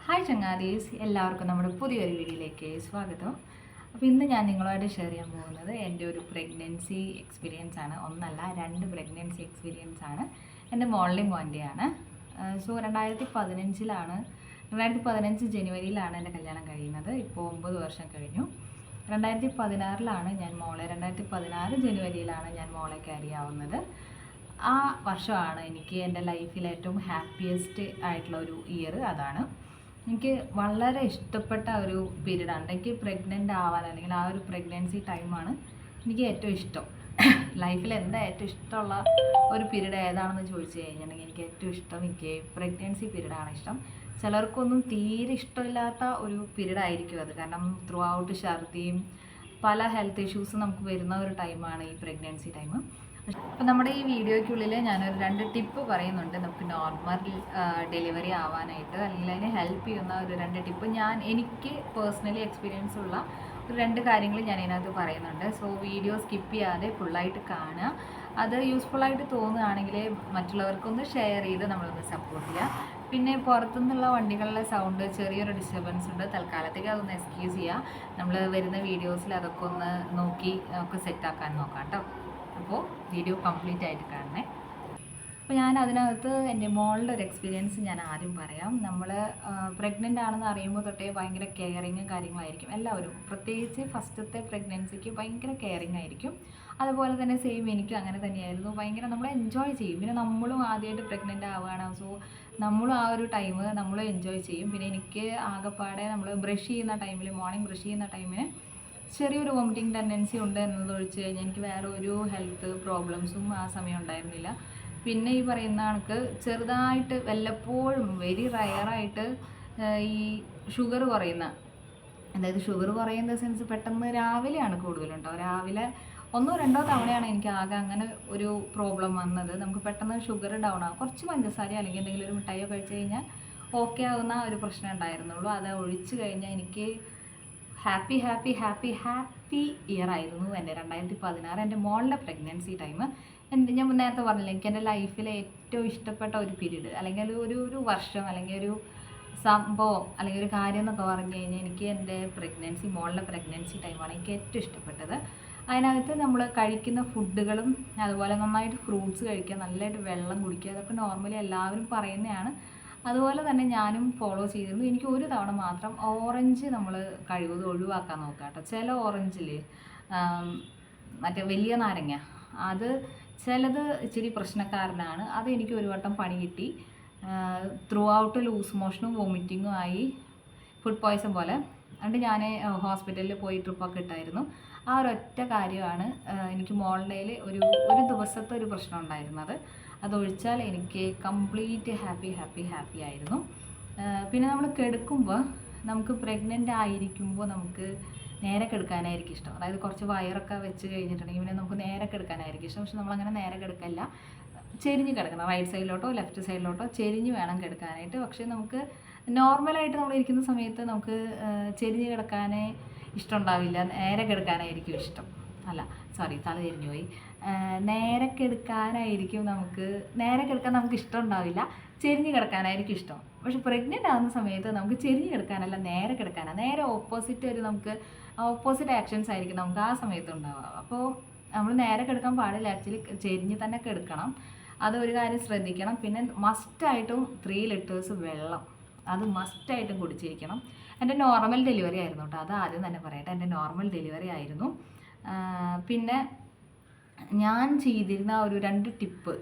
Hi ചങ്ങാതീസ്, എല്ലാവർക്കും നമ്മുടെ പുതിയൊരു വീഡിയോയിലേക്ക് സ്വാഗതം. അപ്പോൾ ഇന്ന് ഞാൻ നിങ്ങളുമായിട്ട് ഷെയർ ചെയ്യാൻ പോകുന്നത് എൻ്റെ ഒരു പ്രഗ്നൻസി എക്സ്പീരിയൻസ് ആണ്. ഒന്നല്ല, 2 പ്രഗ്നൻസി എക്സ്പീരിയൻസ് ആണ്. എൻ്റെ മോളിലും മോൻ്റെയാണ്. 2015 ജനുവരിയിലാണ് എൻ്റെ കല്യാണം കഴിയുന്നത്. ഇപ്പോൾ 9 വർഷം കഴിഞ്ഞു. 2016 ഞാൻ മോളെ 2016 ജനുവരിയിലാണ് ഞാൻ മോളെ ക്യാരി ആവുന്നത്. ആ വർഷമാണ് എനിക്ക് എൻ്റെ ലൈഫിൽ ഏറ്റവും ഹാപ്പിയസ്റ്റ് ആയിട്ടുള്ള ഒരു ഇയർ. അതാണ് എനിക്ക് വളരെ ഇഷ്ടപ്പെട്ട ഒരു പീരീഡാണ്. എനിക്ക് പ്രഗ്നൻ്റ് ആവാൻ അല്ലെങ്കിൽ ആ ഒരു പ്രഗ്നൻസി ടൈമാണ് എനിക്ക് ഏറ്റവും ഇഷ്ടം. ലൈഫിൽ എന്താ ഏറ്റവും ഇഷ്ടമുള്ള ഒരു പീരീഡ് ഏതാണെന്ന് ചോദിച്ചു കഴിഞ്ഞിട്ടുണ്ടെങ്കിൽ എനിക്ക് ഏറ്റവും ഇഷ്ടം പ്രഗ്നൻസി പീരീഡാണ് ഇഷ്ടം. ചിലർക്കൊന്നും തീരെ ഇഷ്ടമില്ലാത്ത ഒരു പീരീഡ് ആയിരിക്കും അത്. കാരണം ത്രൂ ഔട്ട് ഛർദിയും പല ഹെൽത്ത് ഇഷ്യൂസും നമുക്ക് വരുന്ന ഒരു ടൈമാണ് ഈ പ്രഗ്നൻസി ടൈം. അപ്പോൾ നമ്മുടെ ഈ വീഡിയോയ്ക്കുള്ളിൽ ഞാനൊരു 2 ടിപ്പ് പറയുന്നുണ്ട്. നമുക്ക് നോർമൽ ഡെലിവറി ആവാനായിട്ട് അല്ലെങ്കിൽ അതിനെ ഹെൽപ്പ് ചെയ്യുന്ന ഒരു 2 ടിപ്പ്. എനിക്ക് പേഴ്സണലി എക്സ്പീരിയൻസ് ഉള്ള ഒരു 2 കാര്യങ്ങൾ ഞാൻ ഇതിനകത്ത് പറയുന്നുണ്ട്. സോ വീഡിയോ സ്കിപ്പ് ചെയ്യാതെ ഫുള്ളായിട്ട് കാണുക. അത് യൂസ്ഫുള്ളായിട്ട് തോന്നുകയാണെങ്കിൽ മറ്റുള്ളവർക്കൊന്ന് ഷെയർ ചെയ്ത് നമ്മളൊന്ന് സപ്പോർട്ട് ചെയ്യുക. പിന്നെ പുറത്തുനിന്നുള്ള വണ്ടികളുടെ സൗണ്ട് ചെറിയൊരു ഡിസ്റ്റർബൻസ് ഉണ്ട്. തൽക്കാലത്തേക്ക് അതൊന്ന് എക്സ്ക്യൂസ് ചെയ്യുക. നമ്മൾ വരുന്ന വീഡിയോസിൽ അതൊക്കെ ഒന്ന് നോക്കി നമുക്ക് സെറ്റാക്കാൻ നോക്കാം കേട്ടോ. അപ്പോൾ വീഡിയോ കംപ്ലീറ്റ് ആയിട്ട് കാണണേ. അപ്പോൾ ഞാൻ അതിനകത്ത് എൻ്റെ മോളുടെ ഒരു എക്സ്പീരിയൻസ് ഞാൻ ആദ്യം പറയാം. നമ്മൾ പ്രഗ്നൻ്റ് ആണെന്ന് അറിയുമ്പോൾ തൊട്ടേ ഭയങ്കര കെയറിങ്ങും കാര്യങ്ങളായിരിക്കും എല്ലാവരും. പ്രത്യേകിച്ച് ഫസ്റ്റത്തെ പ്രഗ്നൻസിക്ക് ഭയങ്കര കെയറിങ് ആയിരിക്കും. അതുപോലെ തന്നെ സെയിം എനിക്കും അങ്ങനെ തന്നെയായിരുന്നു. ഭയങ്കര നമ്മൾ എൻജോയ് ചെയ്യും. പിന്നെ നമ്മളും ആദ്യമായിട്ട് പ്രഗ്നൻ്റ് ആവുകയാണ്. സോ നമ്മളും ആ ഒരു ടൈം നമ്മൾ എൻജോയ് ചെയ്യും. പിന്നെ എനിക്ക് ആകെപ്പാടെ നമ്മൾ ബ്രഷ് ചെയ്യുന്ന ടൈമിൽ, മോർണിംഗ് ബ്രഷ് ചെയ്യുന്ന ടൈമിന് ചെറിയൊരു വോമിറ്റിംഗ് ടെൻഡൻസി ഉണ്ട് എന്നത് ഒഴിച്ച് കഴിഞ്ഞാൽ എനിക്ക് വേറെ ഒരു ഹെൽത്ത് പ്രോബ്ലംസും ആ സമയം ഉണ്ടായിരുന്നില്ല. പിന്നെ ഈ പറയുന്ന കണക്ക് ചെറുതായിട്ട് വല്ലപ്പോഴും വെരി റയറായിട്ട് ഈ ഷുഗർ കുറയുന്ന, അതായത് ഷുഗർ കുറയുന്ന സെൻസ് പെട്ടെന്ന് രാവിലെയാണ് കൂടുതലുണ്ടാവും. രാവിലെ 1-2 തവണയാണ് എനിക്ക് ആകെ അങ്ങനെ ഒരു പ്രോബ്ലം വന്നത്. നമുക്ക് പെട്ടെന്ന് ഷുഗർ ഡൗൺ ആകും. കുറച്ച് പഞ്ചസാര അല്ലെങ്കിൽ എന്തെങ്കിലും ഒരു മിഠായിയോ കഴിച്ച് കഴിഞ്ഞാൽ ഓക്കെ ആവുന്ന ഒരു പ്രശ്നം ഉണ്ടായിരുന്നുള്ളൂ. അത് ഒഴിച്ച് കഴിഞ്ഞാൽ എനിക്ക് ഹാപ്പി ഇയർ ആയിരുന്നു എൻ്റെ 2016 എൻ്റെ മോളുടെ പ്രഗ്നൻസി ടൈം. ഞാൻ നേരത്തെ പറഞ്ഞില്ല, എനിക്ക് എൻ്റെ ലൈഫിലെ ഏറ്റവും ഇഷ്ടപ്പെട്ട ഒരു പീരീഡ് അല്ലെങ്കിൽ ഒരു വർഷം അല്ലെങ്കിൽ ഒരു സംഭവം അല്ലെങ്കിൽ ഒരു കാര്യം എന്നൊക്കെ പറഞ്ഞു കഴിഞ്ഞാൽ എനിക്ക് എൻ്റെ മോളുടെ പ്രഗ്നൻസി ടൈമാണ് എനിക്ക് ഏറ്റവും ഇഷ്ടപ്പെട്ടത്. അതിനകത്ത് നമ്മൾ കഴിക്കുന്ന ഫുഡുകളും അതുപോലെ നന്നായിട്ട് ഫ്രൂട്ട്സ് കഴിക്കുക, നല്ലതായിട്ട് വെള്ളം കുടിക്കുക, അതൊക്കെ നോർമലി എല്ലാവരും പറയുന്നതാണ്. അതുപോലെ തന്നെ ഞാനും ഫോളോ ചെയ്തിരുന്നു. എനിക്ക് ഒരു തവണ മാത്രം ഓറഞ്ച് നമ്മൾ കഴിവതും ഒഴിവാക്കാൻ നോക്കുക കേട്ടോ. ചില ഓറഞ്ചിൽ മറ്റേ വലിയ നാരങ്ങ അത് ചിലത് ഇച്ചിരി പ്രശ്നക്കാരനാണ്. അത് എനിക്ക് ഒരു വട്ടം പണി കിട്ടി. ത്രൂ ഔട്ട് ലൂസ് മോഷനും വോമിറ്റിങ്ങും ആയി, ഫുഡ് പോയ്സൺ പോലെ. അതുകൊണ്ട് ഞാൻ ഹോസ്പിറ്റലിൽ പോയി ട്രിപ്പൊക്കെ ഇട്ടായിരുന്നു. ആ ഒരൊറ്റ കാര്യമാണ് എനിക്ക് മോളുടെ ഒരു ദിവസത്തെ ഒരു പ്രശ്നം ഉണ്ടായിരുന്നത്. അതൊഴിച്ചാൽ എനിക്ക് കംപ്ലീറ്റ് ഹാപ്പി ആയിരുന്നു. പിന്നെ നമ്മൾ കിടക്കുമ്പോൾ നമുക്ക് പ്രഗ്നൻ്റ് ആയിരിക്കുമ്പോൾ നമുക്ക് നേരെ കിടക്കാനായിരിക്കും ഇഷ്ടം. അതായത് കുറച്ച് വയറൊക്കെ വെച്ച് കഴിഞ്ഞിട്ടുണ്ടെങ്കിൽ പിന്നെ നമുക്ക് നേരെ കിടക്കാനായിരിക്കും ഇഷ്ടം. പക്ഷെ നമ്മളങ്ങനെ നേരെ കിടക്കല്ല, ചെരിഞ്ഞ് കിടക്കണം. റൈറ്റ് സൈഡിലോട്ടോ ലെഫ്റ്റ് സൈഡിലോട്ടോ ചെരിഞ്ഞ് വേണം കിടക്കാനായിട്ട്. പക്ഷേ നമുക്ക് നോർമലായിട്ട് നമ്മൾ ഇരിക്കുന്ന സമയത്ത് നമുക്ക് ചെരിഞ്ഞ് കിടക്കാനേ ഇഷ്ടമുണ്ടാവില്ല, നേരെ കിടക്കാനായിരിക്കും ഇഷ്ടം. തല തിരിഞ്ഞു പോയി. നേരെ കിടക്കാനായിരിക്കും നേരെ കിടക്കാൻ നമുക്ക് ഇഷ്ടം ഉണ്ടാവില്ല, ചെരിഞ്ഞ് കിടക്കാനായിരിക്കും ഇഷ്ടം. പക്ഷെ പ്രഗ്നൻ്റ് ആകുന്ന സമയത്ത് നമുക്ക് ചെരിഞ്ഞ് കിടക്കാനല്ല, നേരെ കിടക്കാനാണ്. നേരെ ഓപ്പോസിറ്റ് ആക്ഷൻസ് ആയിരിക്കും നമുക്ക് ആ സമയത്ത് ഉണ്ടാവുക. അപ്പോൾ നമ്മൾ നേരെ കിടക്കാൻ പാടില്ല, ആക്ച്വലി ചെരിഞ്ഞ് തന്നെ കിടക്കണം. അതൊരു കാര്യം ശ്രദ്ധിക്കണം. പിന്നെ മസ്റ്റായിട്ടും 3 ലിറ്റേഴ്സ് വെള്ളം അത് മസ്റ്റായിട്ടും കുടിച്ചിരിക്കണം. എൻ്റെ നോർമൽ ഡെലിവറി ആയിരുന്നു കേട്ടോ, അത് ആദ്യം തന്നെ പറയട്ടെ. എൻ്റെ നോർമൽ ഡെലിവറി ആയിരുന്നു. പിന്നെ ഞാൻ ചെയ്തിരുന്ന ഒരു 2 ടിപ്പ്,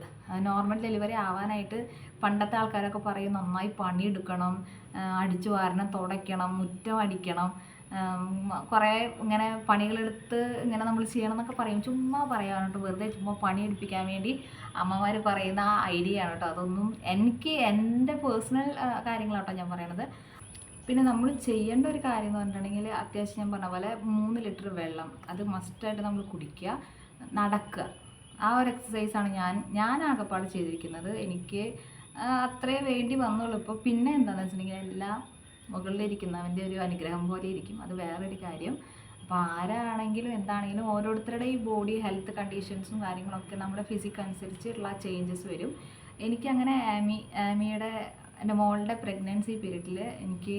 നോർമൽ ഡെലിവറി ആവാനായിട്ട് പണ്ടത്തെ ആൾക്കാരൊക്കെ പറയും നന്നായി പണിയെടുക്കണം, അടിച്ചു വാരണം, തുടയ്ക്കണം, മുറ്റം അടിക്കണം, കുറേ ഇങ്ങനെ പണികളെടുത്ത് ഇങ്ങനെ നമ്മൾ ചെയ്യണം എന്നൊക്കെ പറയും. ചുമ്മാ പറയാൻ കേട്ടോ, വെറുതെ ചുമ്മാ പണിയെടുപ്പിക്കാൻ വേണ്ടി അമ്മമാർ പറയുന്ന ആ ഐഡിയ ആണ് കേട്ടോ. അതൊന്നും എൻ്റെ പേഴ്സണൽ കാര്യങ്ങളാട്ടോ ഞാൻ പറയണത്. പിന്നെ നമ്മൾ ചെയ്യേണ്ട ഒരു കാര്യം എന്ന് പറഞ്ഞിട്ടുണ്ടെങ്കിൽ അത്യാവശ്യം ഞാൻ പറഞ്ഞ പോലെ 3 ലിറ്റർ വെള്ളം അത് മസ്റ്റായിട്ട് നമ്മൾ കുടിക്കുക, നടക്കുക. ആ ഒരു എക്സസൈസാണ് ഞാൻ ആകെപ്പാട് ചെയ്തിരിക്കുന്നത്. എനിക്ക് അത്രേ വേണ്ടി വന്നുള്ളൂ. ഇപ്പോൾ പിന്നെ എന്താണെന്ന് വെച്ചിട്ടുണ്ടെങ്കിൽ എല്ലാം മുകളിലിരിക്കുന്നവൻ്റെ ഒരു അനുഗ്രഹം പോലെ ഇരിക്കും, അത് വേറൊരു കാര്യം. അപ്പോൾ ആരാണെങ്കിലും എന്താണെങ്കിലും ഓരോരുത്തരുടെ ഈ ബോഡി ഹെൽത്ത് കണ്ടീഷൻസും കാര്യങ്ങളൊക്കെ നമ്മുടെ ഫിസിക് അനുസരിച്ചുള്ള ചേഞ്ചസ് വരും. എനിക്കങ്ങനെ ആമിയുടെ എൻ്റെ മോളുടെ പ്രഗ്നൻസി പീരീഡിൽ എനിക്ക്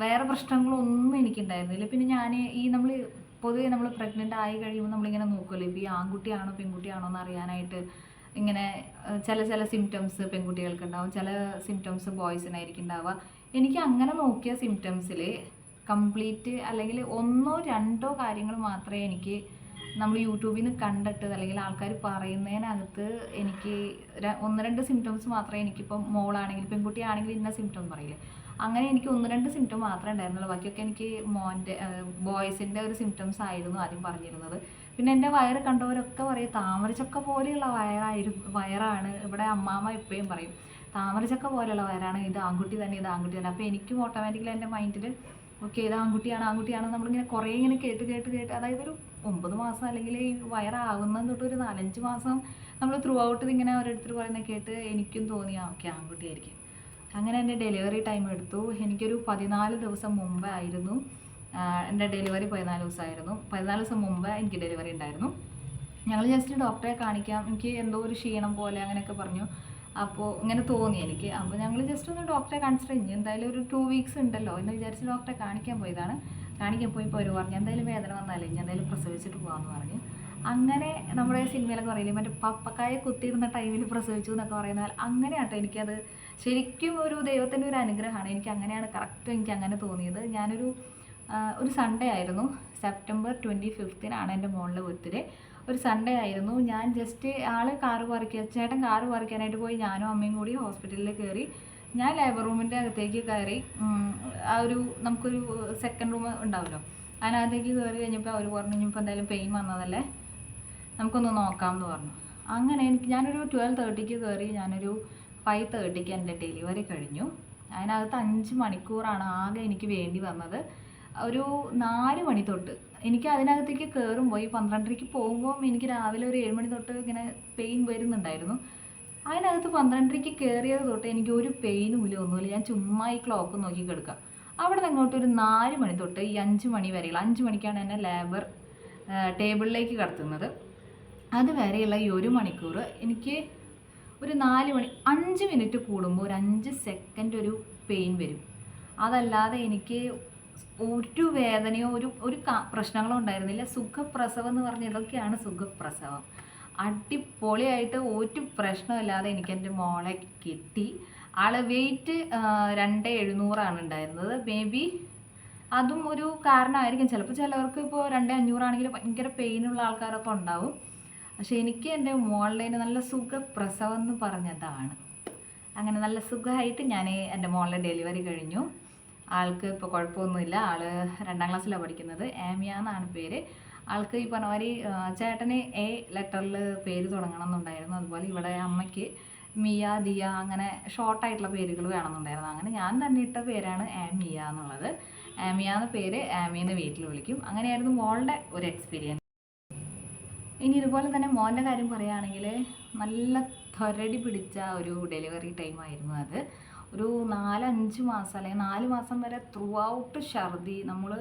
വേറെ പ്രശ്നങ്ങളൊന്നും എനിക്കുണ്ടായിരുന്നില്ല. പിന്നെ ഞാൻ നമ്മൾ പൊതുവെ നമ്മൾ പ്രഗ്നൻ്റ് ആയി കഴിയുമ്പോൾ നമ്മളിങ്ങനെ നോക്കുമല്ലോ, ഇപ്പോൾ ഈ ആൺകുട്ടിയാണോ പെൺകുട്ടിയാണോ എന്ന് അറിയാനായിട്ട് ഇങ്ങനെ ചില സിംറ്റംസ് പെൺകുട്ടികൾക്ക് ഉണ്ടാവും, ചില സിംറ്റംസ് ബോയ്സിനായിരിക്കും ഉണ്ടാവുക. എനിക്ക് അങ്ങനെ നോക്കിയ സിംറ്റംസിൽ കംപ്ലീറ്റ് അല്ലെങ്കിൽ 1 or 2 കാര്യങ്ങൾ മാത്രമേ എനിക്ക് നമ്മൾ യൂട്യൂബിൽ നിന്ന് കണ്ടിട്ട് അല്ലെങ്കിൽ ആൾക്കാർ പറയുന്നതിനകത്ത് എനിക്ക് 1-2 സിംറ്റംസ് മാത്രമേ എനിക്കിപ്പം മോളാണെങ്കിൽ പെൺകുട്ടിയാണെങ്കിൽ ഇന്ന സിംറ്റം പറയില്ലേ, അങ്ങനെ എനിക്ക് 1-2 സിംറ്റം മാത്രമേ ഉണ്ടായിരുന്നുള്ളൂ. ബാക്കിയൊക്കെ എനിക്ക് ബോയ്സിൻ്റെ ഒരു സിംറ്റംസ് ആയിരുന്നു ആദ്യം പറഞ്ഞിരുന്നത്. പിന്നെ എൻ്റെ വയറ് കണ്ടവരൊക്കെ പറയും താമരച്ചക്ക പോലെയുള്ള വയറാണ്. ഇവിടെ അമ്മാമ്മ എപ്പോഴും പറയും താമരച്ചക്ക പോലെയുള്ള വയറാണ്, ഇത് ആൺകുട്ടി തന്നെ. അപ്പോൾ എനിക്കും ഓട്ടോമാറ്റിക്കലി എൻ്റെ മൈൻഡിൽ ഓക്കെ ഇത് ആൺകുട്ടിയാണ് നമ്മളിങ്ങനെ കുറേ ഇങ്ങനെ കേട്ട് അതായത് ഒരു 9 മാസം അല്ലെങ്കിൽ ഈ വയറാവുന്നത് തൊട്ട് ഒരു 4-5 മാസം നമ്മൾ ത്രൂ ഔട്ട് ഇതിങ്ങനെ ഓരോരുത്തർ പറയുന്നത് കേട്ട് എനിക്കും തോന്നി ഓക്കെ ആൺകുട്ടിയായിരിക്കും. അങ്ങനെ എൻ്റെ ഡെലിവറി ടൈം എടുത്തു. എനിക്കൊരു 14 ദിവസം മുമ്പ് ആയിരുന്നു എൻ്റെ ഡെലിവറി. 14 ദിവസമായിരുന്നു. 14 ദിവസം മുമ്പ് എനിക്ക് ഡെലിവറി ഉണ്ടായിരുന്നു. ഞങ്ങൾ ജസ്റ്റ് ഡോക്ടറെ കാണിക്കാം, എനിക്ക് എന്തോ ഒരു ക്ഷീണം പോലെ അങ്ങനെയൊക്കെ പറഞ്ഞു. അപ്പോൾ ഇങ്ങനെ തോന്നി എനിക്ക്. അപ്പോൾ ഞങ്ങൾ ജസ്റ്റ് ഒന്ന് ഡോക്ടറെ കാണിച്ചിട്ട് ഇനി എന്തായാലും ഒരു 2 വീക്സ് ഉണ്ടല്ലോ എന്ന് വിചാരിച്ച് ഡോക്ടറെ കാണിക്കാൻ പോയതാണ്. കാണിക്കാൻ പോയപ്പോൾ അവർ പറഞ്ഞു എന്തായാലും വേദന വന്നാലേ ഇനി എന്തായാലും പ്രസവിച്ചിട്ട് പോകാമെന്ന് പറഞ്ഞു. അങ്ങനെ നമ്മുടെ സിനിമയിലൊക്കെ പറയില്ലേ മറ്റേ പപ്പക്കായ കുത്തിയിരുന്ന ടൈമിൽ പ്രസവിച്ചു എന്നൊക്കെ പറയുന്നാൽ അങ്ങനെയാട്ടോ എനിക്കത് ശരിക്കും ഒരു ദൈവത്തിൻ്റെ ഒരു അനുഗ്രഹമാണ്. എനിക്ക് അങ്ങനെയാണ് കറക്റ്റ് എനിക്ക് അങ്ങനെ തോന്നിയത്. ഒരു സൺഡേ ആയിരുന്നു, സെപ്റ്റംബർ 25 എൻ്റെ മോളുടെ ബർത്ത്ഡേ. ഒരു സൺഡേ ആയിരുന്നു. ഞാൻ ജസ്റ്റ് ചേട്ടൻ കാറ് പറിക്കാനായിട്ട് പോയി. ഞാനും അമ്മയും കൂടി ഹോസ്പിറ്റലിൽ കയറി. ഞാൻ ലേബർ റൂമിൻ്റെ അകത്തേക്ക് കയറി. നമുക്കൊരു സെക്കൻഡ് റൂം ഉണ്ടാവുമല്ലോ, അതിനകത്തേക്ക് കയറി കഴിഞ്ഞപ്പോൾ അവർ പറഞ്ഞു ഇനിയിപ്പോൾ എന്തായാലും പെയിൻ വന്നതല്ലേ നമുക്കൊന്ന് നോക്കാമെന്ന് പറഞ്ഞു. അങ്ങനെ ഞാനൊരു 12:30 കയറി. ഞാനൊരു 5:30 എൻ്റെ ഡെലിവറി കഴിഞ്ഞു. അതിനകത്ത് 5 മണിക്കൂറാണ് ആകെ എനിക്ക് വേണ്ടി വന്നത്. ഒരു 4 മണി തൊട്ട് എനിക്ക് അതിനകത്തേക്ക് കയറുമ്പോൾ ഈ 12:30 പോകുമ്പോൾ എനിക്ക് രാവിലെ ഒരു 7 മണി തൊട്ട് ഇങ്ങനെ പെയിൻ വരുന്നുണ്ടായിരുന്നു. അതിനകത്ത് 12:30 കയറിയത് തൊട്ട് എനിക്ക് ഒരു പെയിനും ഇല്ല, ഒന്നുമില്ല. ഞാൻ ചുമ്മാ ഈ ക്ലോക്ക് നോക്കി കിടക്കാം. അവിടെ നിന്ന് അങ്ങോട്ട് ഒരു 4 മണി തൊട്ട് ഈ 5 മണി വരെയുള്ള 5 മണിക്കാണ് എന്നെ ലേബർ ടേബിളിലേക്ക് കടത്തുന്നത്. അത് വരെയുള്ള ഈ 1 മണിക്കൂർ എനിക്ക് ഒരു 4 മണി 5 മിനിറ്റ് കൂടുമ്പോൾ ഒരു 5 സെക്കൻഡ് ഒരു പെയിൻ വരും. അതല്ലാതെ എനിക്ക് ഒരു വേദനയോ ഒരു പ്രശ്നങ്ങളോ ഉണ്ടായിരുന്നില്ല. സുഖപ്രസവം എന്ന് പറഞ്ഞാൽ ഇതൊക്കെയാണ് സുഖപ്രസവം. അടിപൊളിയായിട്ട് ഒരു പ്രശ്നമില്ലാതെ എനിക്ക് എൻ്റെ മോളെ കിട്ടി. ആള് വെയിറ്റ് 2700 ഉണ്ടായിരുന്നത്. മേ ബി അതും ഒരു കാരണമായിരിക്കും. ചിലപ്പോൾ ചിലവർക്ക് ഇപ്പോൾ 2500 ആണെങ്കിൽ ഭയങ്കര പെയിനുള്ള ആൾക്കാരൊക്കെ ഉണ്ടാവും. പക്ഷെ എനിക്ക് എൻ്റെ മോളുടെ നല്ല സുഖപ്രസവം എന്ന് പറഞ്ഞതാണ്. അങ്ങനെ നല്ല സുഖമായിട്ട് ഞാൻ എൻ്റെ മോളുടെ ഡെലിവറി കഴിഞ്ഞു. ആൾക്ക് ഇപ്പോൾ കുഴപ്പമൊന്നുമില്ല. ആൾ 2ാം ക്ലാസ്സിലാണ് പഠിക്കുന്നത്. ആമിയ എന്നാണ് പേര്. ആൾക്ക് ഈ പറഞ്ഞ മാതിരി ചേട്ടന് A ലെറ്ററിൽ പേര് തുടങ്ങണം എന്നുണ്ടായിരുന്നു. അതുപോലെ ഇവിടെ അമ്മയ്ക്ക് മിയ, ദിയ അങ്ങനെ ഷോർട്ടായിട്ടുള്ള പേരുകൾ വേണമെന്നുണ്ടായിരുന്നു. അങ്ങനെ ഞാൻ തന്നെ ഇട്ട പേരാണ് ആമിയ എന്നുള്ളത്. ആമിയ എന്ന പേര് ആമിയെന്ന് വീട്ടിൽ വിളിക്കും. അങ്ങനെയായിരുന്നു മോളുടെ ഒരു എക്സ്പീരിയൻസ്. ഇനി ഇതുപോലെ തന്നെ മോൻ്റെ കാര്യം പറയുകയാണെങ്കിൽ നല്ല ത്വരടി പിടിച്ച ഒരു ഡെലിവറി ടൈമായിരുന്നു അത്. ഒരു 4-5 മാസം അല്ലെങ്കിൽ 4 മാസം വരെ ത്രൂ ഔട്ട് ഛർദി. നമ്മൾ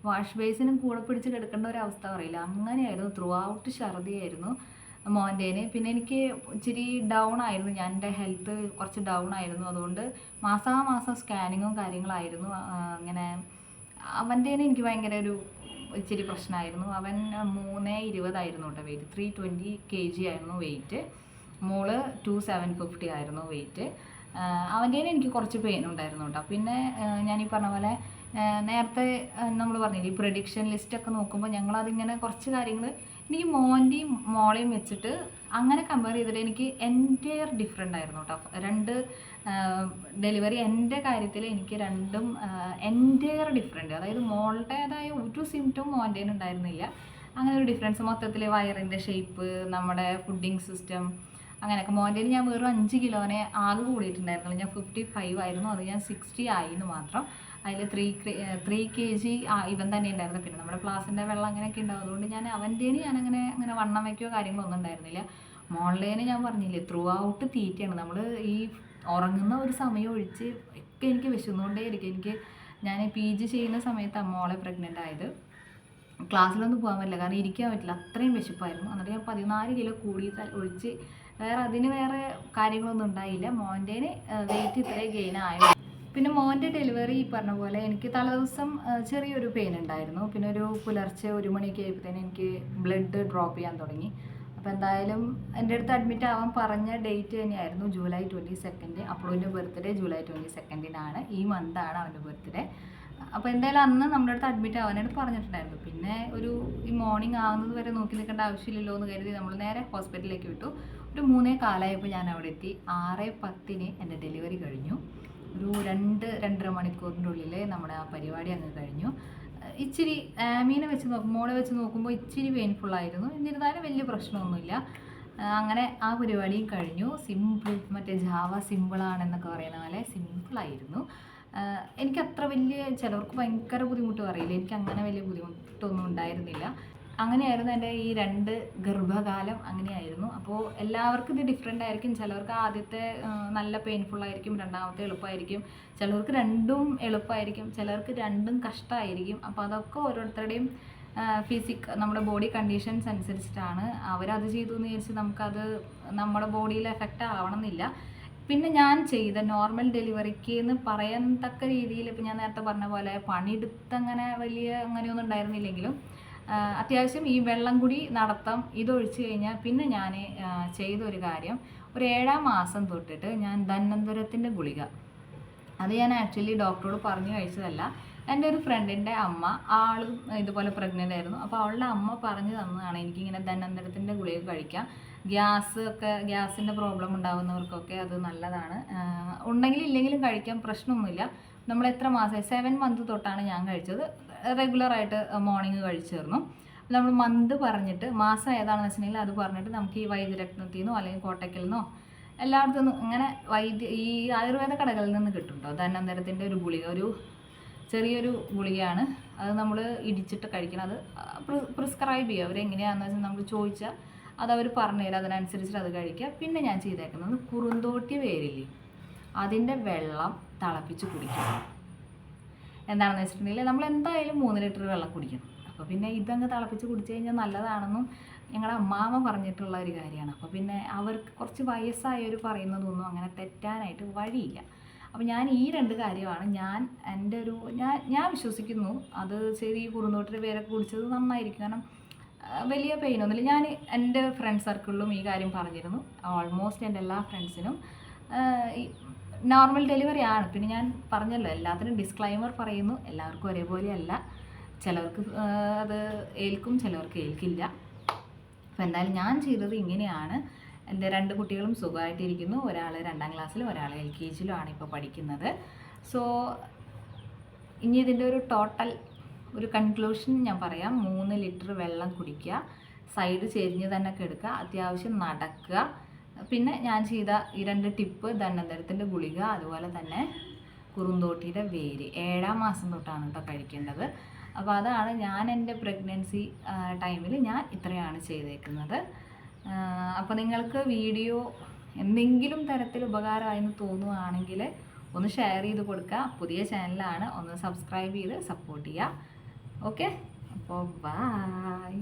വാഷ് ബേസിനും കൂടെ പിടിച്ച് കിടക്കേണ്ട ഒരു അവസ്ഥ പറയില്ല, അങ്ങനെയായിരുന്നു. ത്രൂ ഔട്ട് ഛർദിയായിരുന്നു മോൻ്റെന്. പിന്നെ എനിക്ക് ഇച്ചിരി ഡൗൺ ആയിരുന്നു, എൻ്റെ ഹെൽത്ത് കുറച്ച് ഡൗൺ ആയിരുന്നു. അതുകൊണ്ട് മാസാമാസം സ്കാനിങ്ങും കാര്യങ്ങളായിരുന്നു. അങ്ങനെ അവൻ്റെന് എനിക്ക് ഭയങ്കര ഇച്ചിരി പ്രശ്നമായിരുന്നു. അവൻ 320 ആയിരുന്നു കേട്ടോ വെയിറ്റ്. 320 kg ആയിരുന്നു വെയിറ്റ്. മോള് 2750 ആയിരുന്നു വെയിറ്റ്. അവൻ്റെന് എനിക്ക് കുറച്ച് പെയിൻ ഉണ്ടായിരുന്നു കേട്ടോ. പിന്നെ ഞാനീ പറഞ്ഞ പോലെ നേരത്തെ നമ്മൾ പറഞ്ഞില്ലേ ഈ പ്രഡിക്ഷൻ ലിസ്റ്റൊക്കെ നോക്കുമ്പോൾ ഞങ്ങളതിങ്ങനെ കുറച്ച് കാര്യങ്ങൾ എനിക്ക് മോൻ്റെയും മോളെയും വെച്ചിട്ട് അങ്ങനെ കമ്പയർ ചെയ്തിട്ട് എനിക്ക് എൻ്റെയർ ഡിഫറെൻ്റ് ആയിരുന്നു കേട്ടോ. 2 ഡെലിവറി എൻ്റെ കാര്യത്തിൽ എനിക്ക് രണ്ടും എൻ്റെയർ ഡിഫറെൻ്റ്. അതായത് മോളുടേതായ ഒരു സിംറ്റവും മോൻ്റെന് ഉണ്ടായിരുന്നില്ല. അങ്ങനെ ഒരു ഡിഫറൻസ് മൊത്തത്തിൽ വയറിൻ്റെ ഷേപ്പ്, നമ്മുടെ ഫുഡിങ് സിസ്റ്റം അങ്ങനെയൊക്കെ. മോൻ്റെന് ഞാൻ വെറും 5 കിലോനെ ആകെ കൂടിയിട്ടുണ്ടായിരുന്നുള്ളൂ. ഞാൻ 55 ആയിരുന്നു, അത് ഞാൻ 60 ആയിന്ന് മാത്രം. അതിൽ 3 kg ഇവൻ തന്നെ ഉണ്ടായിരുന്നു. പിന്നെ നമ്മുടെ ക്ലാസ്സിൻ്റെ വെള്ളം അങ്ങനെയൊക്കെ ഉണ്ടാവും. അതുകൊണ്ട് ഞാൻ അവൻ്റെന് അങ്ങനെ വണ്ണം വയ്ക്കുകയോ കാര്യങ്ങളൊന്നും ഉണ്ടായിരുന്നില്ല. മോളുടേന് ഞാൻ പറഞ്ഞില്ലേ ത്രൂ ഔട്ട് തീറ്റയാണ്. നമ്മൾ ഈ ഉറങ്ങുന്ന ഒരു സമയം ഒഴിച്ച് ഒക്കെ എനിക്ക് വിശന്നുകൊണ്ടേ ഇരിക്കും. ഞാൻ PG ചെയ്യുന്ന സമയത്താണ് മോളെ പ്രഗ്നൻ്റ് ആയത്. ക്ലാസ്സിലൊന്നും പോകാൻ പറ്റില്ല, കാരണം ഇരിക്കാൻ പറ്റില്ല, അത്രയും വിശപ്പായിരുന്നു. എന്നിട്ട് ഞാൻ 14 കിലോ കൂടി ഒഴിച്ച് വേറെ കാര്യങ്ങളൊന്നും ഉണ്ടായില്ല. മോൻ്റെന് വെയിറ്റ് ഇത്രയും ഗെയിൻ ആയി. പിന്നെ മോൻ്റെ ഡെലിവറി ഈ പറഞ്ഞ പോലെ എനിക്ക് തലേദിവസം ചെറിയൊരു പെയിൻ ഉണ്ടായിരുന്നു. പിന്നെ ഒരു പുലർച്ചെ 1 മണിയൊക്കെ ആയപ്പോഴത്തേനും എനിക്ക് ബ്ലഡ് ഡ്രോപ്പ് ചെയ്യാൻ തുടങ്ങി. അപ്പോൾ എന്തായാലും എൻ്റെ അടുത്ത് അഡ്മിറ്റ് ആവാൻ പറഞ്ഞ ഡേറ്റ് തന്നെയായിരുന്നു ജൂലൈ 22. അപ്പോഴവൻ്റെ ബർത്ത്ഡേ ജൂലൈ 22 ഈ മന്താണ് അവൻ്റെ ബർത്ത്ഡേ. അപ്പോൾ എന്തായാലും അന്ന് നമ്മുടെ അടുത്ത് അഡ്മിറ്റ് ആവാനായിട്ട് പറഞ്ഞിട്ടുണ്ടായിരുന്നു. പിന്നെ ഈ മോർണിംഗ് ആവുന്നത് വരെ നോക്കി നിൽക്കേണ്ട ആവശ്യമില്ലല്ലോ എന്ന് കരുതി നമ്മൾ നേരെ ഹോസ്പിറ്റലിലേക്ക് വിട്ടു. ഒരു 3:15 ഞാൻ അവിടെ എത്തി. 6:10 എൻ്റെ ഡെലിവറി കഴിഞ്ഞു. ഒരു 2-2.5 മണിക്കൂറിൻ്റെ ഉള്ളിൽ നമ്മുടെ ആ പരിപാടി അങ്ങ് കഴിഞ്ഞു. ഇച്ചിരി മോളെ വെച്ച് നോക്കുമ്പോൾ ഇച്ചിരി പെയിൻഫുള്ളായിരുന്നു. എന്നിരുന്നാലും വലിയ പ്രശ്നമൊന്നുമില്ല. അങ്ങനെ ആ പരിപാടിയും കഴിഞ്ഞു. മറ്റേ ജാവ സിമ്പിളാണെന്നൊക്കെ പറയുന്ന പോലെ സിമ്പിളായിരുന്നു. എനിക്ക് അത്ര ചിലവർക്ക് ഭയങ്കര ബുദ്ധിമുട്ട് പറയില്ല, എനിക്ക് അങ്ങനെ വലിയ ബുദ്ധിമുട്ടൊന്നും ഉണ്ടായിരുന്നില്ല. അങ്ങനെയായിരുന്നു എൻ്റെ ഈ 2 ഗർഭകാലം അങ്ങനെയായിരുന്നു. അപ്പോൾ എല്ലാവർക്കും ഇത് ഡിഫറെൻ്റ് ആയിരിക്കും. ചിലവർക്ക് ആദ്യത്തെ നല്ല പെയിൻഫുള്ളായിരിക്കും, രണ്ടാമത്തെ എളുപ്പമായിരിക്കും, ചിലവർക്ക് രണ്ടും എളുപ്പമായിരിക്കും, ചിലർക്ക് രണ്ടും കഷ്ടമായിരിക്കും. അപ്പോൾ അതൊക്കെ ഓരോരുത്തരുടെയും നമ്മുടെ ബോഡി കണ്ടീഷൻസ് അനുസരിച്ചിട്ടാണ്. അവരത് ചെയ്തു എന്ന് വിചാരിച്ച് നമുക്കത് നമ്മുടെ ബോഡിയിൽ എഫക്റ്റ് ആവണമെന്നില്ല. പിന്നെ ഞാൻ ചെയ്ത നോർമൽ ഡെലിവറിക്ക് എന്ന് പറയാൻ തക്ക രീതിയിൽ ഇപ്പം ഞാൻ നേരത്തെ പറഞ്ഞ പോലെ പണിയെടുത്തങ്ങനെ അങ്ങനെയൊന്നും ഉണ്ടായിരുന്നില്ലെങ്കിലും അത്യാവശ്യം ഈ വെള്ളം കൂടി നടത്തം ഇതൊഴിച്ച് കഴിഞ്ഞാൽ പിന്നെ ഞാൻ ചെയ്തൊരു കാര്യം, ഒരു 7-ാം മാസം തൊട്ടിട്ട് ഞാൻ ധന്വന്തരത്തിൻ്റെ ഗുളിക, അത് ഞാൻ ആക്ച്വലി ഡോക്ടറോട് പറഞ്ഞു കഴിച്ചതല്ല. എൻ്റെ ഒരു ഫ്രണ്ടിൻ്റെ അമ്മ, ആളും ഇതുപോലെ പ്രഗ്നൻ്റ് ആയിരുന്നു. അപ്പോൾ അവളുടെ അമ്മ പറഞ്ഞു തന്നതാണ് എനിക്കിങ്ങനെ ധന്വന്തരത്തിൻ്റെ ഗുളിക കഴിക്കാം. ഗ്യാസിൻ്റെ പ്രോബ്ലം ഉണ്ടാകുന്നവർക്കൊക്കെ അത് നല്ലതാണ്. ഉണ്ടെങ്കിലും ഇല്ലെങ്കിലും കഴിക്കാൻ പ്രശ്നമൊന്നുമില്ല. നമ്മൾ എത്ര മാസം 7 മന്ത് തൊട്ടാണ് ഞാൻ കഴിച്ചത്. റെഗുലറായിട്ട് മോർണിംഗ് കഴിച്ചിരുന്നു. നമ്മൾ മന്ത് പറഞ്ഞിട്ട് മാസം ഏതാണെന്ന് വെച്ചിട്ടുണ്ടെങ്കിൽ അത് പറഞ്ഞിട്ട് നമുക്ക് ഈ വൈദ്യരത്നത്തിൽ നിന്നോ അല്ലെങ്കിൽ കോട്ടയ്ക്കൽ നിന്നോ എല്ലായിടത്തു നിന്നും ഇങ്ങനെ ഈ ആയുർവേദ കടകളിൽ നിന്ന് കിട്ടും കേട്ടോ. ധന്വന്തരത്തിൻ്റെ ഒരു ഗുളിക, ഒരു ചെറിയൊരു ഗുളികയാണ്. അത് നമ്മൾ ഇടിച്ചിട്ട് കഴിക്കണം. അത് പ്രിസ്ക്രൈബ് ചെയ്യുക അവരെങ്ങനെയാണെന്ന് വെച്ചാൽ നമ്മൾ ചോദിച്ചാൽ അതവർ പറഞ്ഞുതരും, അതിനനുസരിച്ചിട്ട് അത് കഴിക്കുക. പിന്നെ ഞാൻ ചെയ്തേക്കുന്നത് കുറുന്തോട്ടി വേരില്ലേ, അതിൻ്റെ വെള്ളം തിളപ്പിച്ച് കുടിക്കുക. എന്താണെന്ന് വെച്ചിട്ടുണ്ടെങ്കിൽ നമ്മൾ എന്തായാലും 3 ലിറ്റർ വെള്ളം കുടിക്കണം. അപ്പോൾ പിന്നെ ഇതങ്ങ് തിളപ്പിച്ച് കുടിച്ചു കഴിഞ്ഞാൽ നല്ലതാണെന്നും ഞങ്ങളുടെ അമ്മാമ്മ പറഞ്ഞിട്ടുള്ള ഒരു കാര്യമാണ്. അപ്പോൾ പിന്നെ അവർക്ക് കുറച്ച് വയസ്സായവർ പറയുന്നതൊന്നും അങ്ങനെ തെറ്റാനായിട്ട് വഴിയില്ല. അപ്പോൾ ഞാൻ ഈ 2 കാര്യമാണ് ഞാൻ വിശ്വസിക്കുന്നു. അത് ശരി, കുറുന്തോട്ടിൻ്റെ പേരൊക്കെ കുടിച്ചത് നന്നായിരിക്കും, കാരണം വലിയ പെയിനൊന്നുമില്ല. ഞാൻ എൻ്റെ ഫ്രണ്ട് സർക്കിളിലും ഈ കാര്യം പറഞ്ഞിരുന്നു. ഓൾമോസ്റ്റ് എൻ്റെ എല്ലാ ഫ്രണ്ട്സിനും നോർമൽ ഡെലിവറി ആണ്. പിന്നെ ഞാൻ പറഞ്ഞല്ലോ, എല്ലാത്തിനും ഡിസ്ക്ലൈമർ പറയുന്നു, എല്ലാവർക്കും ഒരേപോലെയല്ല. ചിലവർക്ക് അത് ഏൽക്കും, ചിലവർക്ക് ഏൽക്കില്ല. അപ്പോൾ എന്തായാലും ഞാൻ ചെയ്തത് ഇങ്ങനെയാണ്. എൻ്റെ 2 കുട്ടികളും സുഖമായിട്ടിരിക്കുന്നു. ഒരാൾ 2ാം ക്ലാസ്സിലും ഒരാൾ LKG ഇപ്പോൾ പഠിക്കുന്നത്. സോ ഇനി ഇതിൻ്റെ ഒരു ടോട്ടൽ ഒരു കൺക്ലൂഷൻ ഞാൻ പറയാം. 3 ലിറ്റർ വെള്ളം കുടിക്കുക, സൈഡ് ചെരിഞ്ഞ് തന്നെ കിടക്കുക, അത്യാവശ്യം നടക്കുക. പിന്നെ ഞാൻ ചെയ്ത ഈ 2 ടിപ്പ്, ധന്വന്തരത്തിൻ്റെ ഗുളിക, അതുപോലെ തന്നെ കുറുന്തോട്ടിയുടെ വേര് 7-ാം മാസം തൊട്ടാണ് കേട്ടോ കഴിക്കേണ്ടത്. അപ്പോൾ അതാണ് ഞാൻ എൻ്റെ പ്രഗ്നൻസി ടൈമിൽ ഞാൻ ഇത്രയാണ് ചെയ്തേക്കുന്നത്. അപ്പോൾ നിങ്ങൾക്ക് വീഡിയോ എന്തെങ്കിലും തരത്തിൽ ഉപകാരമായെന്ന് തോന്നുകയാണെങ്കിൽ ഒന്ന് ഷെയർ ചെയ്ത് കൊടുക്കുക. പുതിയ ചാനലാണ്, ഒന്ന് സബ്സ്ക്രൈബ് ചെയ്ത് സപ്പോർട്ട് ചെയ്യുക. ഓക്കെ, അപ്പോൾ ബൈ.